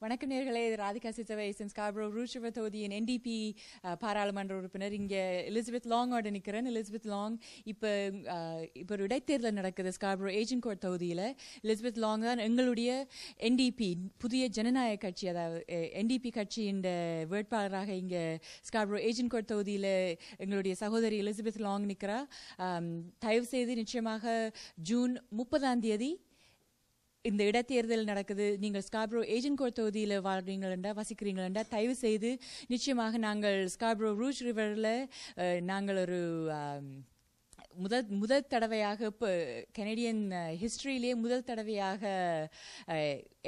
வணக்கம் நேர்களே, Radhika சித்தவைசன் Scarborough Rouge river தொகுதியின் என்டிபி பாராளுமன்ற உறுப்பினர். இங்கே எலிசபெத் லாங்கோட நிற்கிறேன். எலிசபெத் லாங் இப்போ ஒரு இடைத்தேர்தல் நடக்குது ஸ்கார்பரோ ஏஜென்ட்கோட் தொகுதியில். எலிசபெத் லாங் தான் எங்களுடைய என்டிபி புதிய ஜனநாயக கட்சி, அதாவது என்டிபி கட்சியின் வேட்பாளராக இங்கே ஸ்கார்பரோ ஏஜென்ட்கோட் தொகுதியில் எங்களுடைய சகோதரி எலிசபெத் லாங் நிற்கிறா. தயவு செய்து நிச்சயமாக ஜூன் 30 இந்த இடைத்தேர்தல் நடக்குது. நீங்கள் ஸ்கார்பரோ ஏஜென்ட்கோட் தொகுதியில் வாழ்றீங்களா, வசிக்கிறீங்களா, தயவு செய்து நிச்சயமாக நாங்கள் ஸ்கார்பரோ ரூஷ் ரிவரில் நாங்கள் ஒரு முதல் தடவையாக இப்போ கனடியன் ஹிஸ்டரியிலேயே முதல் தடவையாக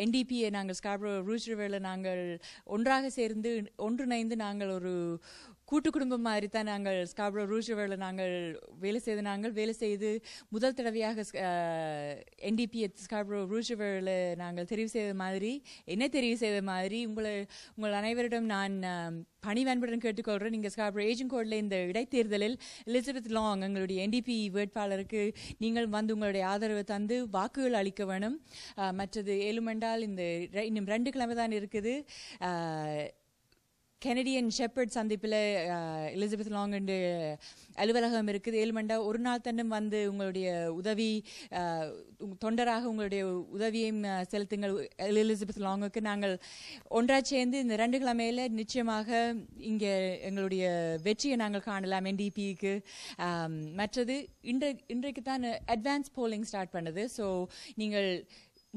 என்டிபியை நாங்கள் ஸ்கார்பரோ ரூஷ் ரிவரில் நாங்கள் ஒன்றாக சேர்ந்து ஒன்றிணைந்து நாங்கள் ஒரு கூட்டு குடும்பம் மாதிரி தான் நாங்கள் ஸ்கார்பரோ ரூஷ் ரிவரில் நாங்கள் வேலை செய்து முதல் தடவையாக என்டிபியை ஸ்கார்பரோ ரூஷ் ரிவரில் நாங்கள் தெரிவு செய்த மாதிரி உங்கள் அனைவரிடம் நான் பணிவன்புடன் கேட்டுக்கொள்கிறேன். நீங்கள் ஸ்கார்பரோ ஏஜென்ட்கோட்டில் இந்த இடைத்தேர்தலில் எலிசபெத் லாங் எங்களுடைய என்டிபி வேட்பாளருக்கு நீங்கள் வந்து உங்களுடைய ஆதரவு தந்து வாக்குகள் அளிக்க வேணும். மற்றது ஏழுமென்றால் இன்னும் 2 கிழமை தான் இருக்குது. கெனடியன் ஷெப்பர்ட் சந்திப்பில் எலிசபெத் லாங் அலுவலகம் இருக்குது. ஏழுமண்டா ஒரு நாள் தன்னும் வந்து உங்களுடைய உதவி தொண்டராக உங்களுடைய உதவியையும் செலுத்துங்கள். எலிசபெத் லாங்குக்கு நாங்கள் ஒன்றா சேர்ந்து இந்த 2 கிழமையில நிச்சயமாக இங்கே எங்களுடைய வெற்றியை நாங்கள் காணலாம் என்டிபிக்கு. மற்றது இன்றைக்கு தான் அட்வான்ஸ் போலிங் ஸ்டார்ட் பண்ணுது. ஸோ நீங்கள்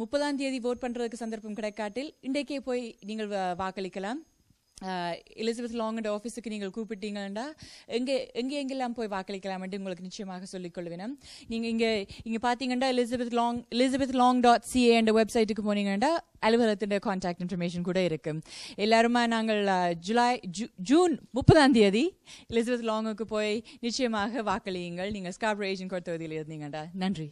30 ஓட் பண்ணுறதுக்கு சந்தர்ப்பம் கிடைக்காட்டில் இன்றைக்கே போய் நீங்கள் வாக்களிக்கலாம். எலிசபெத் லாங்கோட ஆஃபீஸுக்கு நீங்கள் கூப்பிட்டீங்கன்னா எங்கெல்லாம் போய் வாக்களிக்கலாம் என்று உங்களுக்கு நிச்சயமாக சொல்லிக்கொள்வேன். நீங்கள் இங்கே பார்த்தீங்கன்னா elizabethLong.ca என்ற வெப்சைட்டுக்கு போனீங்கன்னா அலுவலகத்தின் கான்டாக்ட் இன்ஃபர்மேஷன் கூட இருக்கு. எல்லாருமா நாங்கள் ஜூன் 30 எலிசபெத் லாங்குக்கு போய் நிச்சயமாக வாக்களியுங்கள். நீங்கள் ஸ்கார்பரோ ஏஜென்ட்கோட் தொகுதியில் இருந்தீங்கடா. நன்றி.